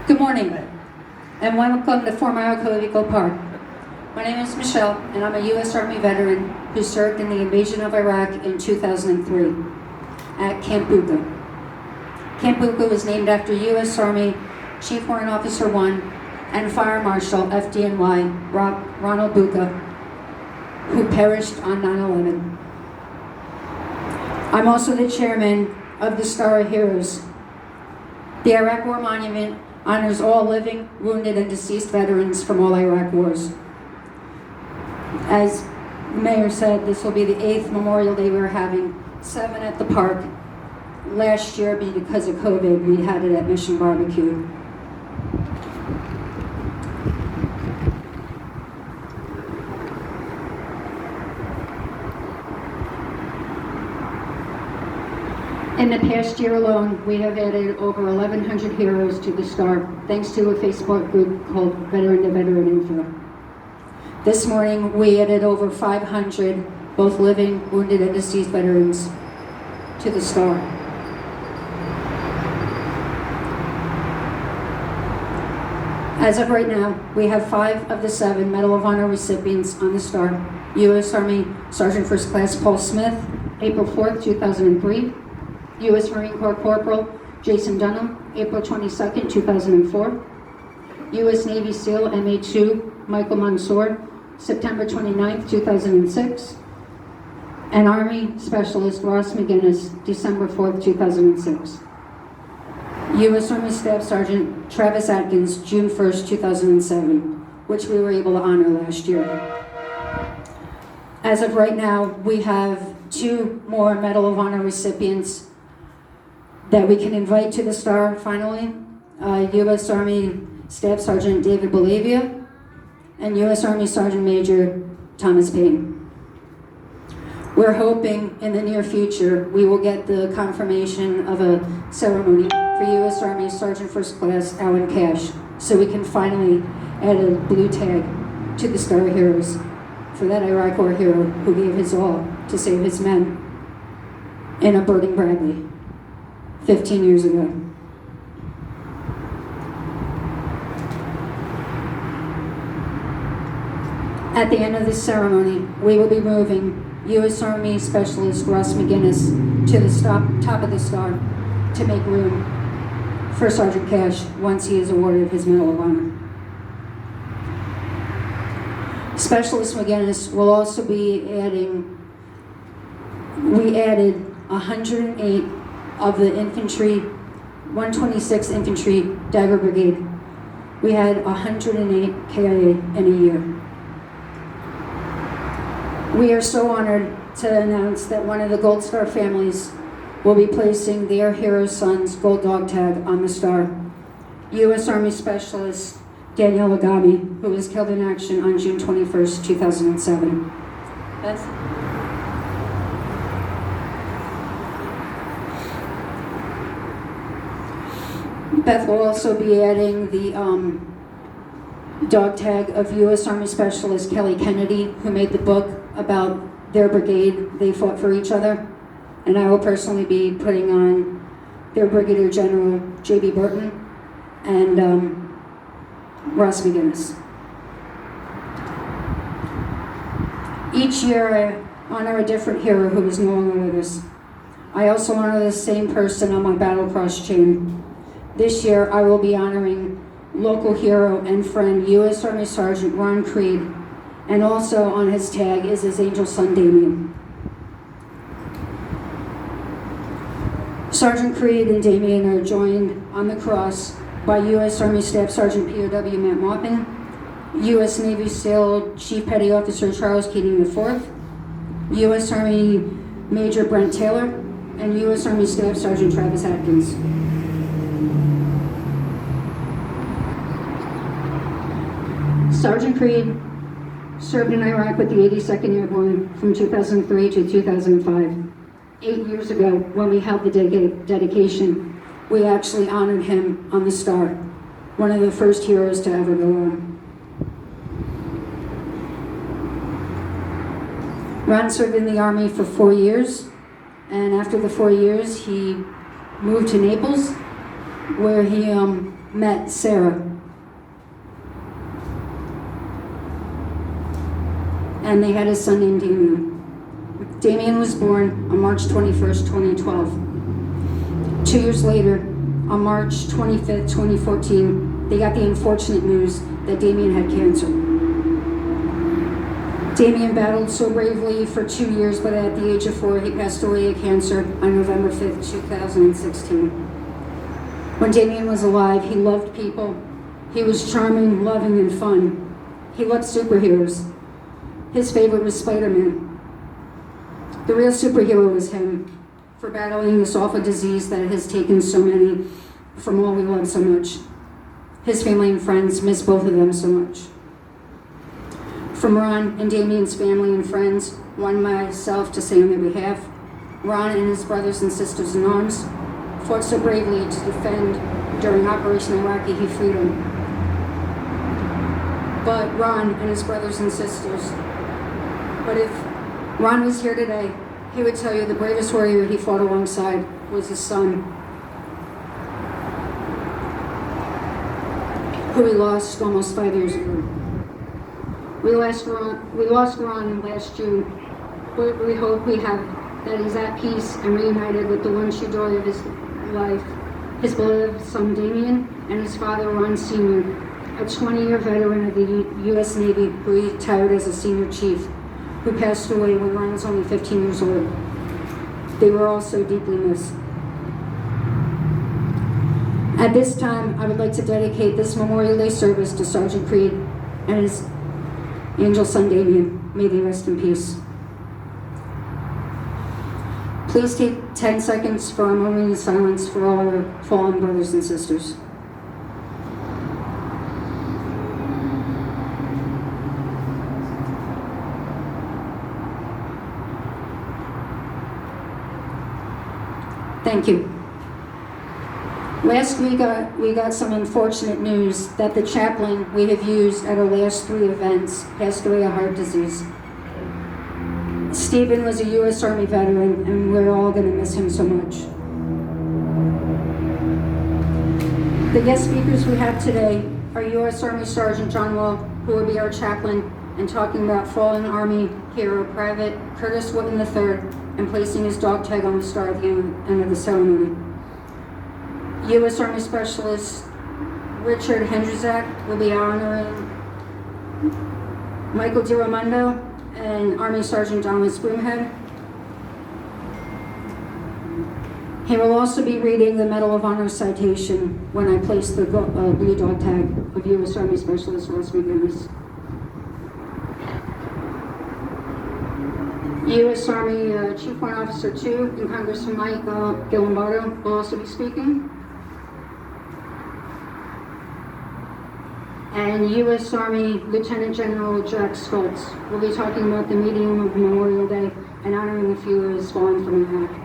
Good morning, and welcome to 4 Mile Eagle Park. My name is Michelle, and I'm a U.S. Army veteran who served in the invasion of Iraq in 2003 at Camp Bucca. Camp Bucca was named after U.S. Army Chief Warrant Officer 1 and Fire Marshal FDNY Ronald Bucca, who perished on 9/11. I'm also the chairman of the Star of Heroes. The Iraq War Monument honors all living, wounded, and deceased veterans from all Iraq wars. As the mayor said, this will be the 8th Memorial Day we're having, 7 at the park. Last year, because of COVID, we had it at Mission Barbecue. In the past year alone, we have added over 1,100 heroes to the Star, thanks to a Facebook group called Veteran to Veteran Info. This morning, we added over 500, both living, wounded, and deceased veterans to the Star. As of right now, we have 5 of the 7 Medal of Honor recipients on the Star. U.S. Army Sergeant First Class Paul Smith, April 4th, 2003. U.S. Marine Corps Corporal Jason Dunham, April 22nd, 2004. U.S. Navy SEAL MA2 Michael Mansour, September 29th, 2006. And Army Specialist Ross McGinnis, December 4th, 2006. U.S. Army Staff Sergeant Travis Atkins, June 1st, 2007, which we were able to honor last year. As of right now, we have 2 more Medal of Honor recipients that we can invite to the Star finally. U.S. Army Staff Sergeant David Belavia and U.S. Army Sergeant Major Thomas Payne. We're hoping in the near future we will get the confirmation of a ceremony for U.S. Army Sergeant First Class Alan Cash, so we can finally add a blue tag to the Star of Heroes for that Iraq War hero who gave his all to save his men in a burning Bradley 15 years ago. At the end of this ceremony, we will be moving U.S. Army Specialist Ross McGinnis to the top of the Star to make room for Sergeant Cash once he is awarded his Medal of Honor. Specialist McGinnis will also be we added 108 of the infantry, 126 Infantry Dagger Brigade. We had 108 KIA in a year. We are so honored to announce that one of the Gold Star families will be placing their hero son's gold dog tag on the Star. U.S. Army Specialist Danielle Agami, who was killed in action on June 21st, 2007. Beth will also be adding the dog tag of U.S. Army Specialist Kelly Kennedy, who made the book about their brigade. They fought for each other. And I will personally be putting on their Brigadier General J.B. Burton and Ross McGinnis. Each year I honor a different hero who is no longer with us. I also honor the same person on my battle cross chain. This year I will be honoring local hero and friend U.S. Army Sergeant Ron Creed, and also on his tag is his angel son Damien. Sergeant Creed and Damien are joined on the cross by U.S. Army Staff Sergeant POW Matt Maupin, U.S. Navy SEAL Chief Petty Officer Charles Keating IV, U.S. Army Major Brent Taylor, and U.S. Army Staff Sergeant Travis Atkins. Sergeant Creed served in Iraq with the 82nd Airborne from 2003 to 2005. 8 years ago, when we held the dedication, we actually honored him on the Star, one of the first heroes to ever go on. Ron served in the Army for 4 years, and after the 4 years, he moved to Naples, where he met Sarah. And they had a son named Damien. Damien was born on March 21st, 2012. 2 years later, on March 25th, 2014, they got the unfortunate news that Damien had cancer. Damien battled so bravely for 2 years, but at the age of 4, he passed away of cancer on November 5th, 2016. When Damien was alive, he loved people. He was charming, loving, and fun. He loved superheroes. His favorite was Spider-Man. The real superhero was him, for battling this awful disease that has taken so many from all we love so much. His family and friends miss both of them so much. From Ron and Damien's family and friends, one myself to say on their behalf, Ron and his brothers and sisters in arms fought so bravely to defend during Operation Iraqi Freedom. But Ron and his brothers and sisters, but if Ron was here today, he would tell you the bravest warrior he fought alongside was his son, who we lost almost 5 years ago. We lost Ron last June, but we hope that he's at peace and reunited with the one true joy of his life, his beloved son Damien, and his father Ron Sr., a 20-year veteran of the U.S. Navy who retired as a senior chief, who passed away when Ron was only 15 years old. They were all so deeply missed. At this time, I would like to dedicate this Memorial Day service to Sergeant Creed and his angel son Damien. May they rest in peace. Please take 10 seconds for a moment of silence for all our fallen brothers and sisters. Thank you. Last week, we got some unfortunate news that the chaplain we have used at our last 3 events passed away of heart disease. Stephen was a U.S. Army veteran, and we're all going to miss him so much. The guest speakers we have today are U.S. Army Sergeant John Wall, who will be our chaplain, and talking about fallen Army hero Private Curtis Woodman III and placing his dog tag on the star at the end of the ceremony. U.S. Army Specialist Richard Hendrizak will be honoring Michael DiRamondo and Army Sergeant Thomas Broomhead. He will also be reading the Medal of Honor citation when I place the blue dog tag of U.S. Army Specialist Ross McGinnis. U.S. Army Chief Warrant Officer 2 and Congressman Mike Gillimbardo will also be speaking. And U.S. Army Lieutenant General Jack Schultz will be talking about the medium of Memorial Day and honoring a few who has fallen from Iraq.